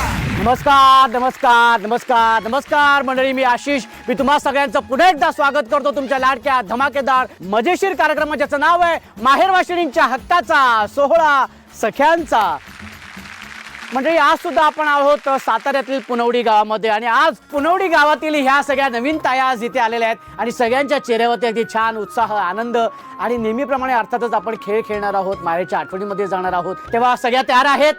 नमस्कार नमस्कार नमस्कार नमस्कार मंडळी, मी आशिष. मी तुम्हा सगळ्यांचं पुन्हा एकदा स्वागत करतो तुमच्या लाडक्या धमाकेदार मजेशीर कार्यक्रमात, ज्याचं नाव आहे माहेरवाशिणींच्या हक्काचा सोहळा सख्यांचा. मंडळी, आज सुद्धा आपण आहोत साताऱ्यातील पुनवडी गावामध्ये आणि आज पुनवडी गावातील ह्या सगळ्या नवीन ताया आज इथे आलेल्या आहेत आणि सगळ्यांच्या चेहऱ्यावरती अगदी छान उत्साह, आनंद आणि नेहमीप्रमाणे अर्थातच आपण खेळ खेळणार आहोत, माहेरच्या आठवणीमध्ये जाणार आहोत. तेव्हा सगळ्या तयार आहेत?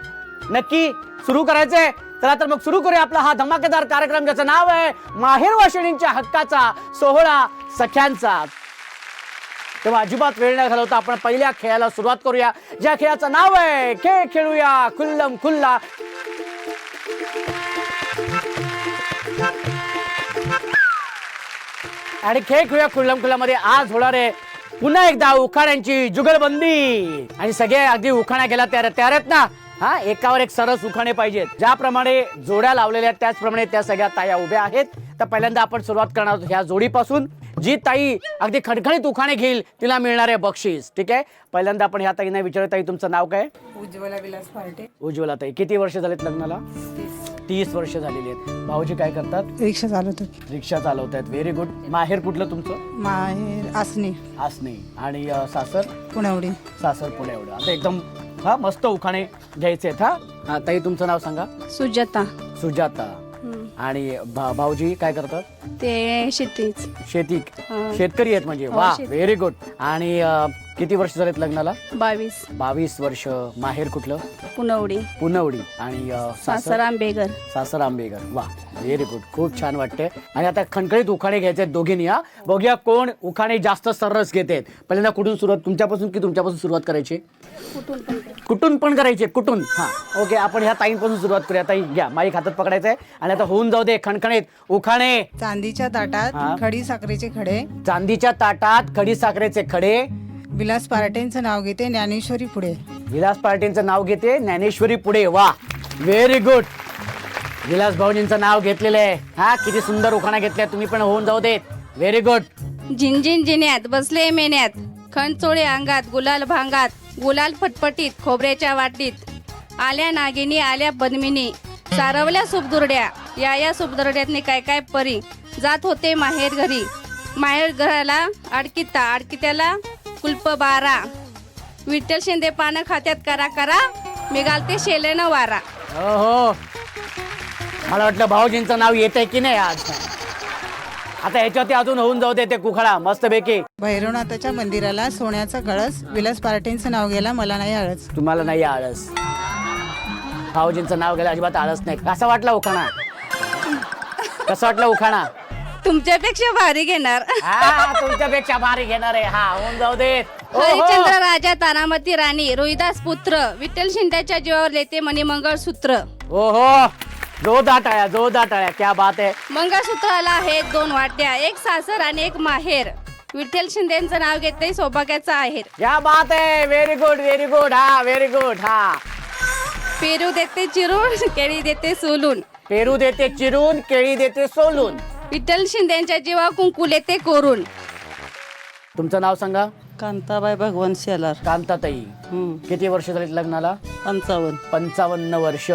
नक्की सुरू करायचंय? चला तर मग सुरू करूया आपला हा धमाकेदार कार्यक्रम, ज्याचं नाव आहे माहेरवाशिणींच्या हक्काचा सोहळा सख्यांचा. तेव्हा अजिबात वेळ न घालवता आपण पहिल्या खेळाला सुरुवात करूया, ज्या खेळाचं नाव आहे खेळ खेळूया खुल्लम खुल्ला. आणि खेळ खेळूया खुल्लम खुल्ला मध्ये आज होणार आहे पुन्हा एकदा उखाण्यांची जुगलबंदी. आणि सगळे अगदी उखाण्या गेला तयार आहेत ना? हा, एकावर एक सरस उखाणे पाहिजेत. ज्याप्रमाणे जोड्या लावलेल्या आहेत त्याचप्रमाणे त्या सगळ्या ताया उभ्या आहेत. तर पहिल्यांदा आपण सुरुवात करणार आहोत ह्या जोडीपासून. जी ताई अगदी खणखणीत उखाणे घेईल तिला मिळणार आहे बक्षीस. ठीक आहे, पहिल्यांदा आपण ह्या ताईंना विचारू. ताई, तुमचं नाव काय? उज्ज्वला विलास पार्टे. उज्ज्वला ताई, किती वर्ष झालेत लग्नाला? 30 वर्ष झालेली आहेत. भाऊजी काय करतात? रिक्षा चालवतात. रिक्षा चालवतात. Very good. माहेर कुठलं तुमचं? माहेर आसनी. आसनी. आणि सासर? पुणवडी. सासर पुणे. एवढं आता एकदम हा मस्त उखाणे घ्यायचे आहेत. हा ताई, तुमचं नाव सांगा. सुजाता. सुजाता. आणि भाऊजी काय करतात? ते शेतीच. शेती. शेतकरी आहेत म्हणजे? वा, व्हेरी गुड. आणि किती वर्ष झालेत लग्नाला? 22 वर्ष. माहेर कुठलं? पुनवडी. पुनवडी. आणि सासर आंबेगर. सासर आंबेगर. वा, व्हेरी गुड. खूप छान वाटते. आणि आता खणखणीत उखाणे घ्यायचे दोघींनी. हा, बघूया कोण उखाणे जास्त सरस घेतात. पहिल्यांदा कुठून सुरुवात? तुमच्यापासून की तुमच्यापासून सुरुवात करायची? कुठून पण करायचे? कुठून? हा, ओके. आपण ह्या ताईंपासून सुरुवात करूया. ताई घ्या, माईक हातात पकडायचंय आणि आता होऊन जाऊ दे खणखणीत उखाणे. चांदीच्या ताटात खडी साखरेचे खडे. चांदीच्या ताटात खडी साखरेचे खडे. विलास पार्टेंचं नाव घेते ज्ञानेश्वरी पुढे. विलास पार्टींचं नाव घेते ज्ञानेश्वरी पुढे. वा, व्हेरी गुड. विलास भाऊजींचं नाव घेतलेलं आहे. हा, किती सुंदर उखाणा घेतल्या. तुम्ही पण होऊन जाऊ देत. Very good. झिंझिन जिन्यात बसले मेन्यात, खण चोळे अंगात, गुलाल भांगात, गुलाल फटफटीत खोबऱ्याच्या वाटीत, आल्या नागिनी आल्या पद्मिनी, सारवल्या सुपदुरड्या, या सुपदुरड्यातनी काय काय परी, जात होते माहेर घरी, माहेर घराला आडकित्याला कुल्प 12, विठ्ठल शिंदे पानं खात्यात करा करा, मी घालते शेलेनं वारा. हो, मला वाटलं भाऊजींचं नाव येतंय की नाही आज. आता ह्याच्यावरती अजून होऊन जाऊ दे ते कुखडा मस्त पैकी. भैरवनाथाच्या मंदिराला सोन्याचा कळस. विलास पार्टेंचं नाव गेला मला नाही आळस. तुम्हाला नाही आळस? भाऊजींचं नाव गेलं अजिबात आळस नाही. कसा वाटला उखाणा? कसा वाटला उखाणा? तुमच्यापेक्षा भारी घेणार. हा, तुमच्यापेक्षा भारी घेणार आहे. हा, होऊन जाऊ दे. हरिश्चंद्र राजा, तानामती राणी, रोहिदास पुत्र, विठ्ठल शिंद्याच्या जीवावर लेते मणी मंगळसूत्र. ओहो, जोरदार टाळ्या. क्या बात आहे. मंगळसूत्राला आहेत 2 वाट्या, एक सासर आणि एक माहेर, विठ्ठल शिंदेचं नाव घेते सौभाग्याचा आहेर. क्या बात आहे. Very good. हा, व्हेरी गुड. हा, पेरू देते चिरून, केळी देते सोलून, पेरू देते चिरून, केळी देते सोलून, विठ्ठल शिंदेच्या जीवा कुंकू लेते कोरून. तुमचं नाव सांगा. कांताबाई भगवान शेलार. कांताताई, किती वर्ष झाली लग्नाला? 55 वर्ष.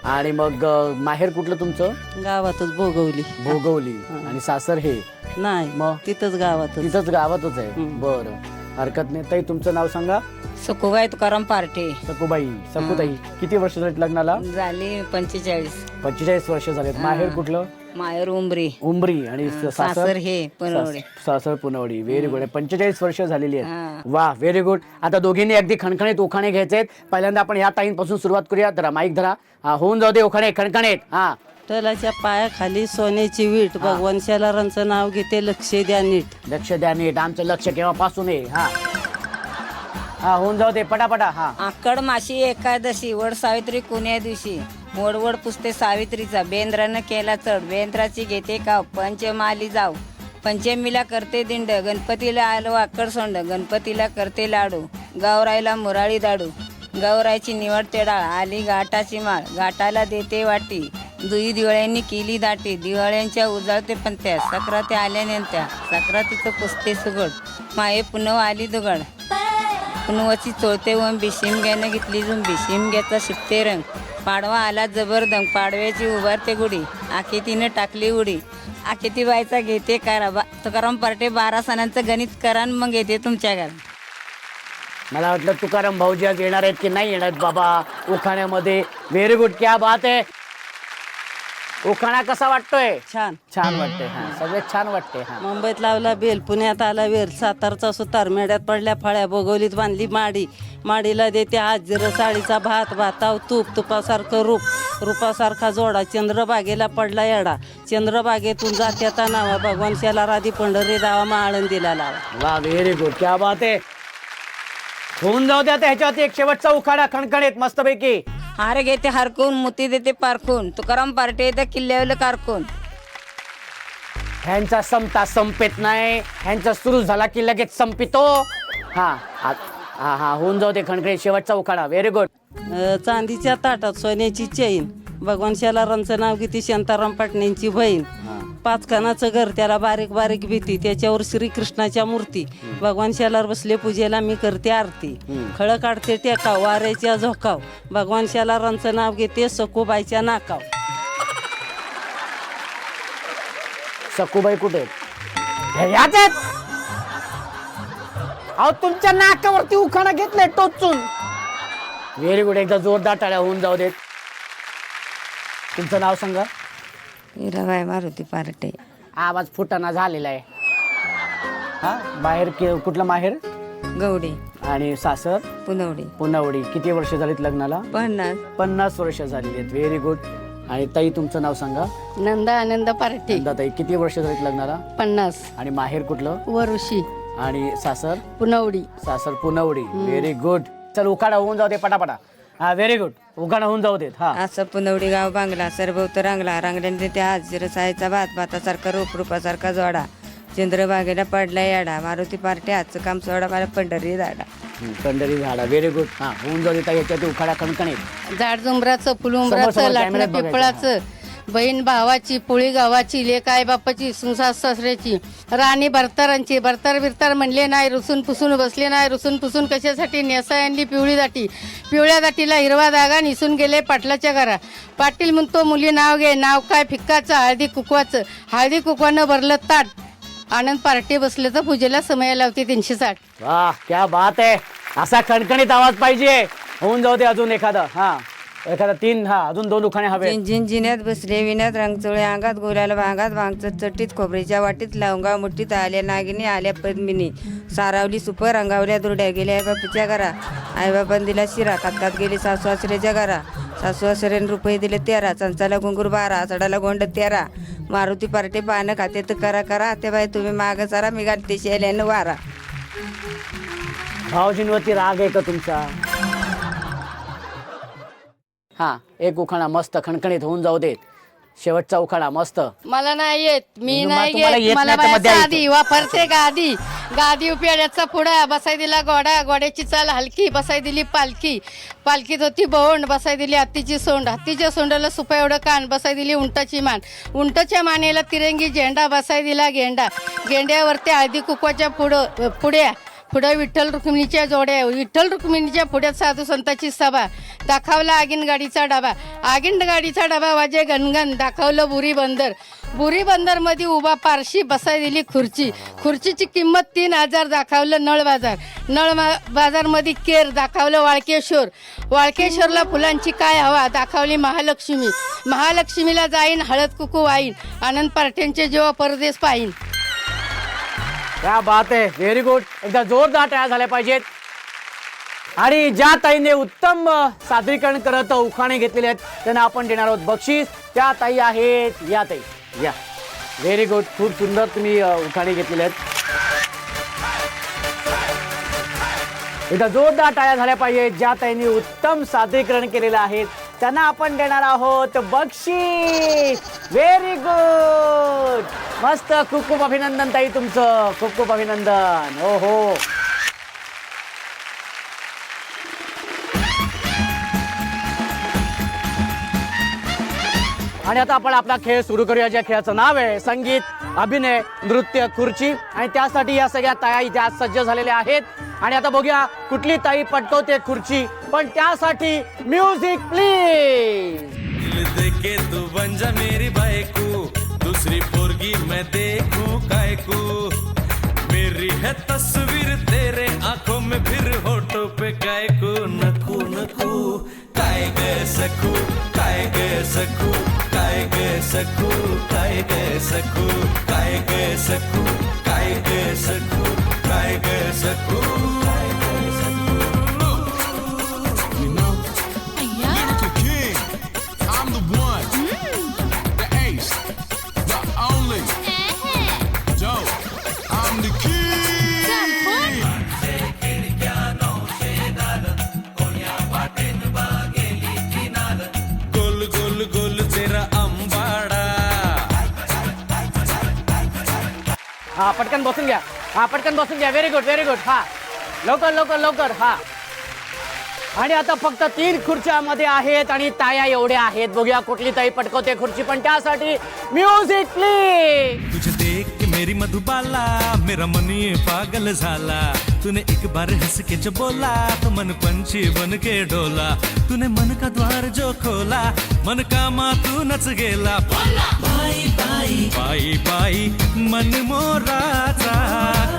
आणि मग माहेर कुठलं तुमचं? गावातच भोगवली. आणि सासर हे नाही, मग तिथंच गावातच आहे. बरं, हरकत नाही. ताई, तुमचं नाव सांगा. सकुबाई तुकाराम पार्टे. सकुताई, किती वर्ष झाली लग्नाला? झाली 45 वर्ष झालेत. माहेर कुठलं? माहेर उंबरी. आणि सासर हे पुनवडी. सासर पुनवडी. Very good. 45 वर्ष झालेली आहेत. वा, व्हेरी गुड. आता दोघींनी अगदी खणखणीत उखाणे घ्यायचे आहेत. पहिल्यांदा आपण ह्या ताईंपासून सुरुवात करूया. जरा माईक धरा. हा, होऊन जाऊ दे उखाणे खणखणीत. हा, तलाच्या पायाखाली सोन्याची वीट, भगवान शेलारांचं नाव घेते लक्ष द्या नीट. लक्ष द्या नीट. आमचं लक्ष केव्हापासून आहे. हा, होऊन जाऊ दे पटापटा. हा, आकड माशी एकादशी, वड सावित्री कुण्या दिवशी, मोडवड पुसते सावित्रीचा, बेंद्रानं केला चढ, बेंद्राची घेते काव, पंचमाली जाव, पंचमीला करते दिंड, गणपतीला आलो आकड सोंड, गणपतीला करते लाडू, गौराईला मुराळी दाडू, गौराईची निवडते डाळ, आली घाटाची माळ, घाटाला देते वाटी, जुई दिवाळ्यांनी केली दाटी, दिवाळ्यांच्या उजाळते पंत्या, सक्राती आल्या नेत्या, सक्रातीचं पुसते सुगड, माये पुनव आली दुगड. कुणवाची चोळते ओंबी शिमग्यानं घेतली जुंबी शिमग्याचा शिपते रंग पाडवा आला जबरदंग पाडव्याची उभारते गुढी आखे तिनं टाकली उडी आखे ती बायचा घेते करा तुकाराम पार्टे 12 सणांचं गणित करा न मग येते तुमच्या घरात. मला वाटलं तुकाराम भाऊजी आज येणार आहेत की नाही येणार आहेत बाबा उखाण्यामध्ये. व्हेरी गुड, क्या बात आहे. उखाणा कसा वाटतोय? छान. छान वाटतंय. हा, सगळ्यात छान वाटतंय. हा, मुंबईत लावला बेल, पुण्यात आला वेल, सातारचा सुतार, मेड्यात पडल्या फळ्या, बोगवलीत बांधली माडी, माडीला देते हाजीर, साडीचा भात, भाताव तूप, तुपासारखं रूप, रूपासारखा जोडा, चंद्रबागेला पडला येडा, चंद्रबागेतून जात्याचा नावा, भगवान शेला राधी पंढरी दावा, मा आळंदीला लावा. वा, व्हेरी गुड, क्या बात आहे. होऊन जाऊ द्या ह्याच्यावरती एक शेवटचा उखाणा खणखणीत मस्तपैकी. हार घेते हरकून मोती देते पारखून तुकाराम पार्टे येते किल्ल्यावर कारकून. ह्यांचा संपता संपेत नाही, ह्यांचा सुरू झाला की लगेच संपितो. हा हा हा हा, होऊन जाऊ दे खणखणीत शेवटचा उखाणा. Very good. चांदीच्या ताटात सोन्याची चैन, भगवान शेलारांचं नाव किती, शांताराम पाटणेंची बहीण, 5 कानाचं घर, त्याला बारीक बारीक भीती, त्याच्यावर श्रीकृष्णाच्या मूर्ती, भगवान शेलार बसले पूजेला, मी करते आरती, खळं काढते टेकाव, वाऱ्याच्या झोकाव, भगवान शेलारांचं नाव घेते, सखूबाईच्या नाकाव. सखूबाई कुठे? याच आहेत. अहो, तुमच्या नाकावरती उखाणा घेतलंय टोचून. व्हेरी गुड, एकदा जोरदार टाळ्या होऊन जाऊ देत. तुमचं नाव सांगा. हिराबाई मारुती पार्टे. आवाज फुटाणा झालेला आहे. हा, बाहेर कुठलं माहेर? गवडी आणि सासर? पुनवडी. पुनवडी. किती वर्ष झालीत लग्नाला? 50 वर्ष झालेली आहेत. Very good. आणि ताई तुमचं नाव सांगा. नंदा आनंद पार्टी. ताई किती वर्ष झालीत लग्नाला? 50. आणि माहेर कुठलं? वरुशी. आणि सासर? पुनवडी. सासर पुनवडी. Very good. चल उखाडा होऊन जाऊ दे पटापटा. हा, व्हेरी गुड. उखाणा होऊन जाऊ देत. हा, असं पुनवडी गाव बांगला सरभवत रांगला रांगल्याने त्या हाजीर सायचा भात भातासारखा रूप रूपासारखा जोडा चंद्रबागेला पडला याडा मारुती पार्टे हातचं काम सोडा मला पंढरी झाडा. पंढरी झाडा. Very good. हा, होऊन जाऊ देता याच्यात उखाडा खणखणीत. झाड जुंबराचं समोर फुलुंबराचं समोर लाटणं कॅमेऱ्यात बघायचं. पिपळाचं बहीण भावाची पोळी गावाची लेक आई बापाची सुसास सासऱ्याची राणी भरतारांची भरतार बिरतार म्हणले नाही रुसून पुसून बसले नाही रुसून पुसून कशासाठी नेसा आणली पिवळी दाटी पिवळ्या दाटीला हिरवा दागा निसून गेले पाटलाच्या घरा पाटील म्हणतो मुली नाव घे नाव काय फिक्काचं हळदी कुकवाचं हळदी कुकवानं भरलं ताट आनंद पार्टी बसले तर पूजेला समय लावते 360. वाह, क्या बात आहे. असा खणखणीत आवाज पाहिजे. होऊन जाऊ दे अजून एखादा. हा, एखादा 3. हा, अजून 2 उखाणे हवे. जिन्यात बसले विण्यात रंगचोळे अंगात गोल्याला भांगात भांगच चट्टीत खोबरीच्या वाटीत लवंगा मुठीत आल्या नागिनी आल्या पद्मिनी सारावली सुपर अंगावल्या दुरड्या गेल्या आईबापाच्या घरा आईबापान दिला शिरा कातकात गेली सासू आसऱ्याच्या घरा सासू आसऱ्याने रुपये दिले 13 चंचाला घुंगूर 12 चढाला गोंड 13 मारुती पार्टे पानं खाते तर करा करा ते बाई तुम्ही माग सारा मी घालते शेल्यानं वारा. भाऊजींवरती राग आहे का तुमचा? हा, एक उखाणा मस्त खणखणीत होऊन जाऊ देत. शेवटचा उखाणा मस्त. मला नाही येत मी तुम्हा- नाही तुम्हाला येत येत मला नाही तर मध्ये बायाचा ऐकतो. आधी वापरते गादी गादी उप्याड्याचा पुडा बसाय दिला गोडा गोड्याची चाल हलकी बसाय दिली पालखी पालखीत होती बोंड बसाय दिली हत्तीची सोंड हत्तीच्या सोंडाला सुपा एवढं कान बसाय दिली उंटाची मान उंटाच्या मानेला तिरंगी झेंडा बसाय दिला गेंडा गेंड्यावरती हळदी कुकवाच्या पुढं विठ्ठल रुक्मिणीच्या जोड्या विठ्ठल रुक्मिणीच्या पुढ्यात साधू संताची सभा दाखवला आगीन गाडीचा डबा आगीन गाडीचा डबा वाजे गणगण दाखवलं बुरी बंदर मध्ये उभा पारशी बसाय दिली खुर्चीची किंमत 3000 दाखवलं नळ बाजार मध्ये केर दाखवलं वाळकेश्वरला फुलांची काय हवा दाखवली महालक्ष्मीला जाईन हळद कुकू वाईन आनंद पार्ट्यांचे जेव्हा परदेश पाहीन. क्या बात आहे. Very good. एकदा जोरदार टाळ्या झाल्या पाहिजेत. आणि ज्या ताईने उत्तम सादरीकरण करत उखाणे घेतलेले आहेत त्यांना आपण देणार आहोत बक्षीस. त्या ताई आहेत या ताई या. Very good. खूप सुंदर तुम्ही उखाणे घेतलेले आहेत. एकदा जोरदार टाळ्या झाल्या पाहिजेत. ज्या ताईने उत्तम सादरीकरण केलेलं आहे त्यांना आपण देणार आहोत बक्षीस. Very good. मस्त. खूप खूप अभिनंदन ताई तुमचं. खूप खूप अभिनंदन. हो हो. आणि आता आपण आपला खेळ सुरू करूया. ज्या खेळाचं नाव आहे संगीत अभिनय नृत्य खुर्ची. आणि त्यासाठी या सगळ्या ताया इथे आज सज्ज झालेल्या आहेत. आणि आता बघूया कुठली ताई पटकवते खुर्ची, पण त्यासाठी म्युझिक प्लीज. दिल देके तू बन जा मेरी बायको, दूसरी पोरगी मैं देखूं काय को, मेरी है तस्वीर तेरे आंखों में फिर होठों पे काय को, नकू नकू काय गे सकू, काय गे सकू, काय गे सकू, काय गे सकू, काय गे सकू, काय गे सकू, काय गे सकू, काय गे सकू. Lyrical king, I'm the one, the ace, the only, Joe, I'm the king. गोल गोल गोल तेरा अंबाडा. हा पटकन बसून घ्या, हा पटकन बसून घ्या. Very good very good. हा लवकर लवकर लवकर. हा आणि आता फक्त 3 खुर्च्यामध्ये आहेत आणि ताया एवढ्या आहेत. बघूया कुठली ताई पटकवते खुर्ची, पण त्यासाठी म्युझिक प्लीज. तुझे देख के मेरी मधुबाला, मेरा मन ये पागल झाला. तूने एक बार हंस के जो बोला तो मन पंछी बन के डोला. तूने मन का द्वार जो खोला, मन का तू नच गेला. बाई बाई बाई बाई मन मोराचा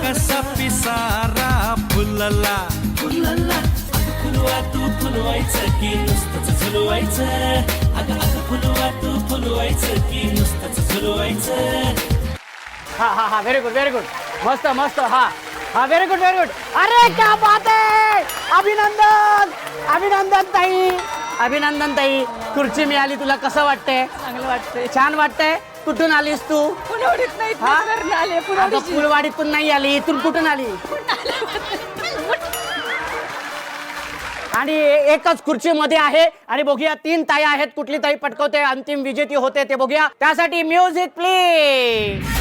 कसा पिसारा फुलला फुलला. फुलवा तू फुलवायचं की नुसतंच झुलवायचं, अगं अगं फुलवा तू फुलवायचं की नुसतंच झुलवायचं. हा हा हा व्हेरी गुड व्हेरी गुड. मस्त मस्त. हा हा व्हेरी गुड व्हेरी गुड. अरे क्या बात आहे. अभिनंदन अभिनंदन ताई, अभिनंदन ताई. खुर्ची मिळाली तुला, कसं वाटतंय? चांगलं वाटतंय. छान वाटतंय. कुठून आलीस तू? पुनवडीत नाही हा? आले अगं फुलवाडीतून नाही आली, इथून कुठून आली? आणि एकच खुर्चीमध्ये आहे आणि बघूया 3 ताई आहेत. कुठली ताई पटकवते, अंतिम विजेती होते ते बघूया. त्यासाठी म्युझिक प्लीज.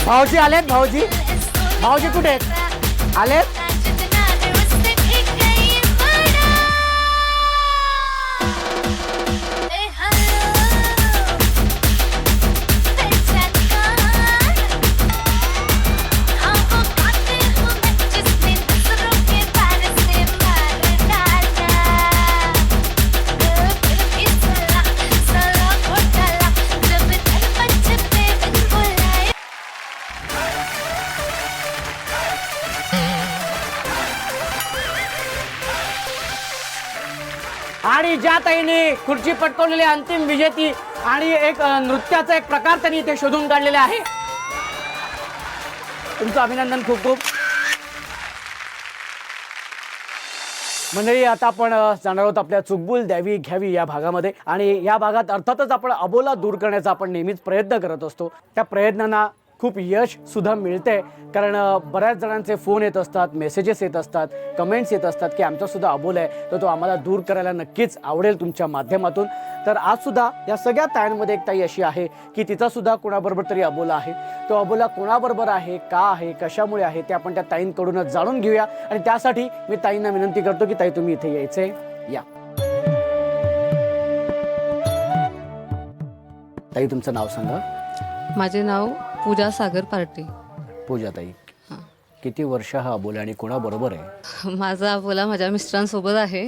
भाऊजी आलेत. भाऊजी भाऊजी कुठे आहेत? आलेत. आणि ज्या ताईने खुर्ची पटकवलेली अंतिम विजेती आणि एक नृत्याचा एक प्रकार त्यांनी इथे शोधून काढलेला आहे. तुमचं अभिनंदन खूप खूप. मंडळी आता आपण जाणार आहोत आपल्या चुकबुल द्यावी घ्यावी या भागामध्ये. आणि या भागात अर्थातच आपण अबोला दूर करण्याचा आपण नेहमीच प्रयत्न करत असतो. त्या प्रयत्नांना खूप यश सुद्धा मिळते, कारण बऱ्याच जणांचे फोन येत असतात, मेसेजेस येत असतात, कमेंट्स येत असतात की आमचा सुद्धा अबोला आहे, तर तो आम्हाला दूर करायला नक्कीच आवडेल तुमच्या माध्यमातून. तर आज सुद्धा या सगळ्या ताईंमध्ये एक ताई अशी आहे की तिचा सुद्धा कोणाबरोबर तरी अबोला आहे. तो अबोला कोणाबरोबर आहे, का आहे, कशामुळे आहे ते आपण त्या ताईंकडूनच जाणून घेऊया. आणि त्यासाठी मी ताईंना विनंती करतो की ताई तुम्ही इथे यायचे. या ताई, तुमचं नाव सांगा. माझे नाव पूजा सागर पार्टी. पूजा ताई, किती वर्ष हा अबोला आणि कोणाबरोबर आहे? माझा अबोला माझ्या मिस्टरांसोबत आहे.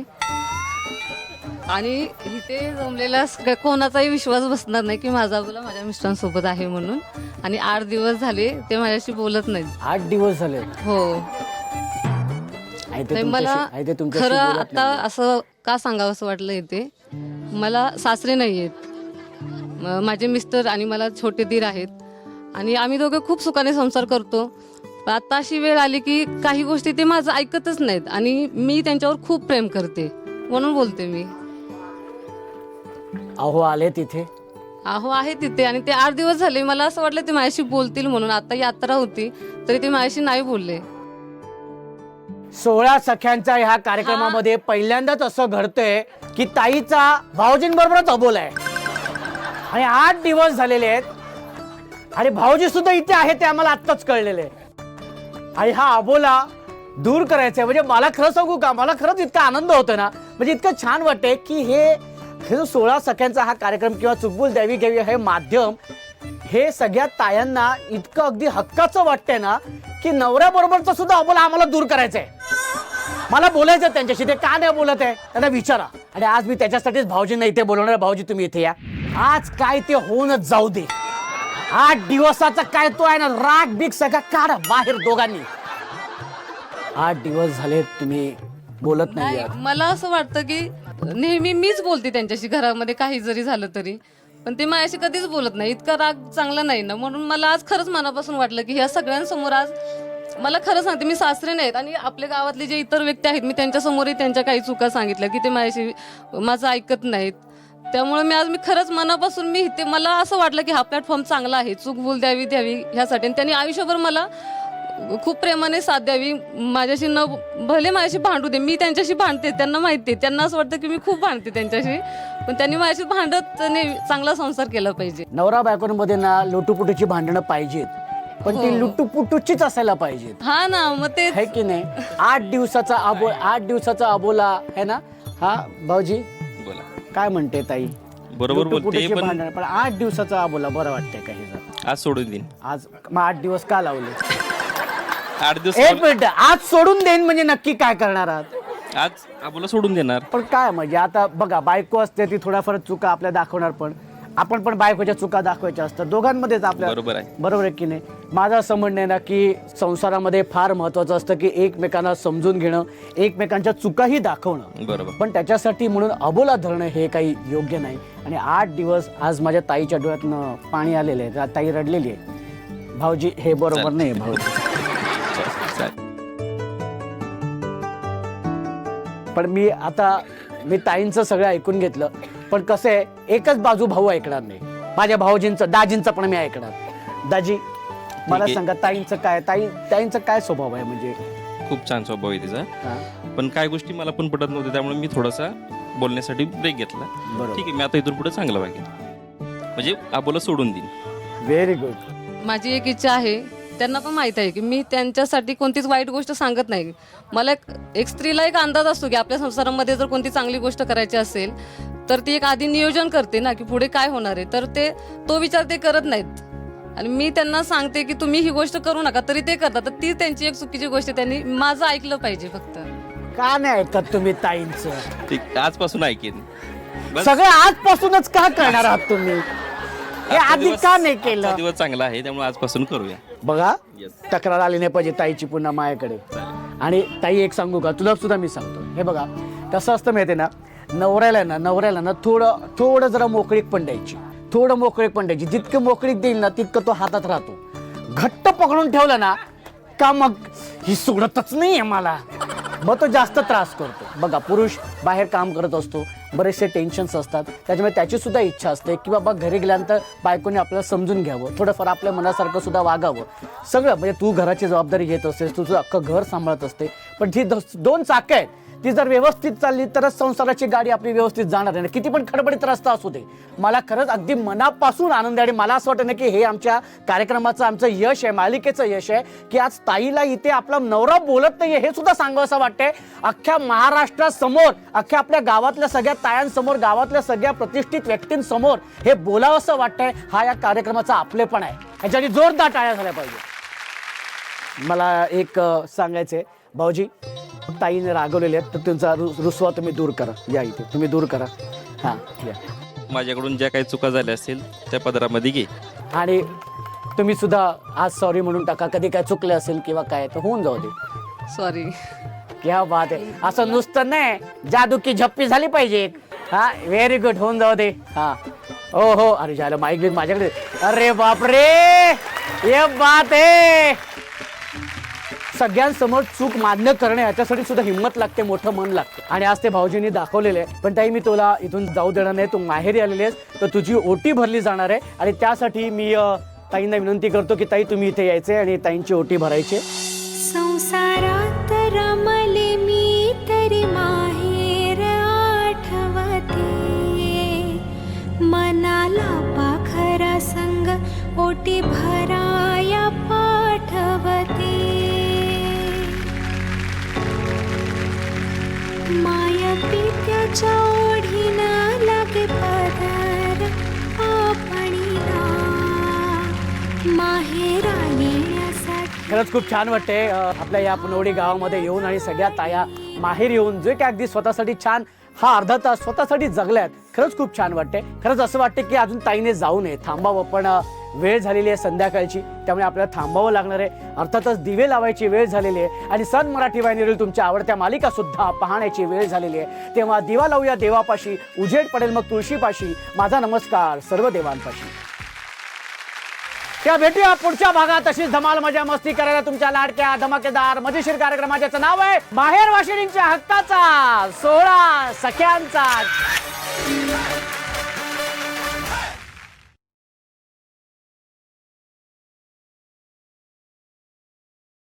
आणि इथे जमलेला कोणाचाही विश्वास बसणार नाही की माझा अबोला माझ्या मिस्टरांसोबत आहे म्हणून. आणि 8 दिवस झाले ते माझ्याशी बोलत नाहीत. 8 दिवस झाले? हो. मला खरं आता असं का सांगावं असं वाटलं इथे. मला सासरे नाही आहेत, माझे मिस्टर आणि मला छोटे दीर आहेत आणि आम्ही दोघे खूप सुखाने संसार करतो. आता अशी वेळ आली की काही गोष्टी ते माझं ऐकतच नाहीत आणि मी त्यांच्यावर खूप प्रेम करते म्हणून बोलते मी. अहो आले तिथे? अहो आहे तिथे आणि ते 8 दिवस झाले. मला असं वाटलं ते माझ्याशी बोलतील म्हणून. आता यात्रा होती तरी ते माझ्याशी नाही बोलले. 16 सख्यांच्या ह्या कार्यक्रमामध्ये पहिल्यांदाच असं घडतंय की ताईचा भाऊजींबरोबरच अबोला आहे. आणि 8 दिवस झालेले आहेत आणि भाऊजी सुद्धा इथे आहे ते आम्हाला आत्ताच कळलेले आहे. आणि हा अबोला दूर करायचा आहे. म्हणजे मला खरं सांगू का, मला खरंच इतका आनंद होतो ना, म्हणजे इतकं छान वाटतंय की हे जो 16 सख्यांचा हा कार्यक्रम किंवा चुकबुल द्यावी घ्यावी हे माध्यम हे सगळ्या तायांना इतकं अगदी हक्काचं वाटतंय ना की नवऱ्याबरोबरचा सुद्धा अबोला आम्हाला दूर करायचंय. मला बोलायचं त्यांच्याशी, ते का नाही बोलत आहे त्यांना विचारा. आणि आज मी त्याच्यासाठीच भाऊजींना इथे बोलवणार. भाऊजी तुम्ही इथे या. आज काय ते होऊनच जाऊ दे. 8 दिवसाचा काय तो आहे ना राग बिग सगळा काढा बाहेर दोघांनी. 8 दिवस झाले तुम्ही बोलत नाही. मला असं वाटतं की नेहमी मीच बोलते त्यांच्याशी घरामध्ये काही जरी झालं तरी, पण ते माझ्याशी कधीच बोलत नाही. इतका राग चांगला नाही ना, म्हणून मला आज खरंच मनापासून वाटलं की ह्या सगळ्यांसमोर आज मला खरं सांगते, मी सासरे नाहीत आणि आपल्या गावातले जे इतर व्यक्ती आहेत मी त्यांच्यासमोरही त्यांच्या काही चुका सांगितल्या की ते माझ्याशी माझं ऐकत नाहीत. त्यामुळे मी खरंच मनापासून मला असं वाटलं की हा प्लॅटफॉर्म चांगला आहे, चूक भूल द्यावी ह्यासाठी. आणि त्यांनी आयुष्यभर मला खूप प्रेमाने साथ द्यावी, माझ्याशी भले माझ्याशी भांडू दे, मी त्यांच्याशी भांडते, त्यांना माहिती आहे, त्यांना असं वाटतं की मी खूप भांडते त्यांच्याशी, पण त्यांनी माझ्याशी भांडत चांगला संसार केला पाहिजे. नवरा बायकोंमध्ये ना लुटूपुटूची भांडणं पाहिजेत, पण ती लुटूपुटूचीच असायला पाहिजेत. हा ना, मग ते है की नाही. 8 दिवसाचा अबोला आहे ना. हा भाऊजी बोला. काय म्हणते ताई? बरोबर बोलते, लुटूपुटूची पण भांडणं, पण 8 दिवसाचा अबोला बरं वाटतंय काही जण. आज सोडून देईन. आज मग 8 दिवस का लावले? 8 दिवस 1 मिनिट, आज सोडून देईन म्हणजे नक्की काय करणार आहात? आज आबोला सोडून देणार. पण काय म्हणजे आता बघा, बायको असते ती थोड्याफार चुका आपल्या दाखवणार, पण आपण पण बायकोच्या चुका दाखवायच्या असतात दोघांमध्येच आपल्या. बरोबर आहे. बरोबर आहे की नाही. माझं असं म्हणणं आहे ना की संसारामध्ये फार महत्वाचं असतं की एकमेकांना समजून घेणं, एकमेकांच्या चुकाही दाखवणं. बरोबर. पण त्याच्यासाठी म्हणून अबोला धरणं हे काही योग्य नाही. आणि 8 दिवस आज माझ्या ताईच्या डोळ्यातनं पाणी आलेलं आहे, ताई रडलेली आहे. भाऊजी हे बरोबर नाही भाऊ. पण मी ताईंचं सगळं ऐकून घेतलं, पण कसं आहे एकच बाजू भाऊ ऐकणार नाही. माझ्या दाजींचं पण मी ऐकणार. दाजी मला सांगा, ताईंचं काय स्वभाव आहे? म्हणजे खूप छान स्वभाव आहे तिचा, पण काय गोष्टी मला पण पटत नव्हत्या, त्यामुळे मी थोडासा बोलण्यासाठी ब्रेक घेतला. ठीक आहे, मी आता इथून पुढे चांगलं वागेन, म्हणजे आबोला सोडून देईन. Very good. माझी एक इच्छा आहे, त्यांना पण माहीत आहे की मी त्यांच्यासाठी कोणतीच वाईट गोष्ट सांगत नाही. मला एक स्त्रीला एक अंदाज असतो की आपल्या संसारामध्ये जर कोणती चांगली गोष्ट करायची असेल तर ती एक आधी नियोजन करते ना की पुढे काय होणार आहे, तर तो विचार ते करत नाहीत. आणि मी त्यांना सांगते की तुम्ही ही गोष्ट करू नका, तरी ते करतात. तर ती त्यांची एक चुकीची गोष्ट, त्यांनी माझं ऐकलं पाहिजे. फक्त का नाही ऐकत तुम्ही ताईंचं? ठीक, आजपासून ऐकेन. बस. सगळं आजपासूनच का करणार आहात तुम्ही? हे आधी का नाही केलं? दिवस चांगला आहे, त्यामुळे आजपासून करूया. बघा, Yes. तक्रार आली नाही पाहिजे ताईची पुन्हा माझ्याकडे. आणि ताई एक सांगू का, तुला सुद्धा मी सांगतो, हे बघा कसं असतं माहिती ना, नवऱ्याला ना थोडं जरा मोकळीक पण द्यायची. जितकं मोकळीक देईल ना तितकं तो हातात राहतो. घट्ट पकडून ठेवलं ना का मग ही सोडतच नाहीये मला, मग तो जास्त त्रास करतो. बघा, पुरुष बाहेर काम करत असतो, बरेचसे टेन्शन्स असतात, त्याच्यामुळे त्याची सुद्धा इच्छा असते की बाबा घरी गेल्यानंतर बायकोने आपल्याला समजून घ्यावं, थोडंफार आपल्या मनासारखं सुद्धा वागावं. सगळं म्हणजे तू घराची जबाबदारी घेत असतेस, तुझं अख्खं घर सांभाळत असते, पण जी 2 चाकं आहेत ती जर व्यवस्थित चालली तरच संसाराची गाडी आपली व्यवस्थित जाणार आहे. किती पण खडबडीत रस्ता असू दे. मला खरंच अगदी मनापासून आनंद आहे. आणि मला असं वाटतं ना की हे आमच्या कार्यक्रमाचं आमचं यश आहे, मालिकेचं यश आहे की आज ताईला इथे आपला नवरा बोलत नाहीये हे सुद्धा सांगावं असं वाटतंय. अख्ख्या महाराष्ट्रासमोर, अख्ख्या आपल्या गावातल्या सगळ्या तायांसमोर, गावातल्या सगळ्या प्रतिष्ठित व्यक्तींसमोर हे बोलावं असं वाटतंय. हा या कार्यक्रमाचा आपलेपण आहे, ह्याच्यासाठी जोरदार टाळ्या झाल्या पाहिजे. मला एक सांगायचंय, भाऊजी ताईने रागवलेले आहेत तर तुमचा रुसवा तुम्ही दूर करा. या इथे तुम्ही दूर करा. हां, या. माझ्याकडून ज्या काही चुका झाल्या असतील त्या पदरामध्ये घे. आणि तुम्ही सुद्धा आज सॉरी म्हणून टाका. कधी काय चुकलं असेल किंवा काय तर होऊन जाऊ दे. सॉरी. क्या बात आहे. असं नुसतं नाही, जादू की झप्पी झाली पाहिजे. हा, व्हेरी गुड, होऊन जाऊ दे. हा, हो. अरे झालं माईक बिक माझ्याकडे. अरे बापरे, ये बात आहे. सगळ्यांसमोर चूक मान्य करणे याच्यासाठी सुद्धा हिंमत लागते, मोठं मन लागते. आणि आज ते भाऊजींनी दाखवलेले आहे. पण ताई, मी तुला इथून जाऊ देणार नाही. तू माहेरी आलेली आहेस तर तुझी ओटी भरली जाणार आहे. आणि त्यासाठी मी ताईंना विनंती करतो की ताई तुम्ही इथे यायचे आणि ताईंची ओटी भरायची. संसारात रमले मी तरी माहेर आठवते, मनाला ओटी भराया पाठवते माया पित्याच्या ओढीनं लागे पदर आपणीला माहेरा येण्यासाठी. खरंच खूप छान वाटते आपल्या या पुनवडी गावामध्ये येऊन आणि सगळ्या ताया माहेर येऊन जे काय अगदी स्वतःसाठी छान हा अर्धा तास स्वतःसाठी जगल्यात. खरंच खूप छान वाटते. खरंच असं वाटते की अजून ताईने जाऊ नये, थांबावं, पण वेळ झालेली आहे संध्याकाळची, त्यामुळे आपल्याला थांबावं लागणार आहे. अर्थातच दिवे लावायची वेळ झालेली आहे आणि सन मराठी वाहिनीवरील तुमच्या आवडत्या मालिका सुद्धा पाहण्याची वेळ झालेली आहे. तेव्हा दिवा लावूया देवापाशी, उजेड पडेल मग तुळशीपाशी, माझा नमस्कार सर्व देवांपाशी. त्या भेटूया पुढच्या भागात. तशीच धमाल मजा मस्ती करायला तुमच्या लाडक्या धमाकेदार मजेशीर कार्यक्रमाचं नाव आहे माहेर वाशिणींच्या हक्काचा सोहळा सख्यांचा.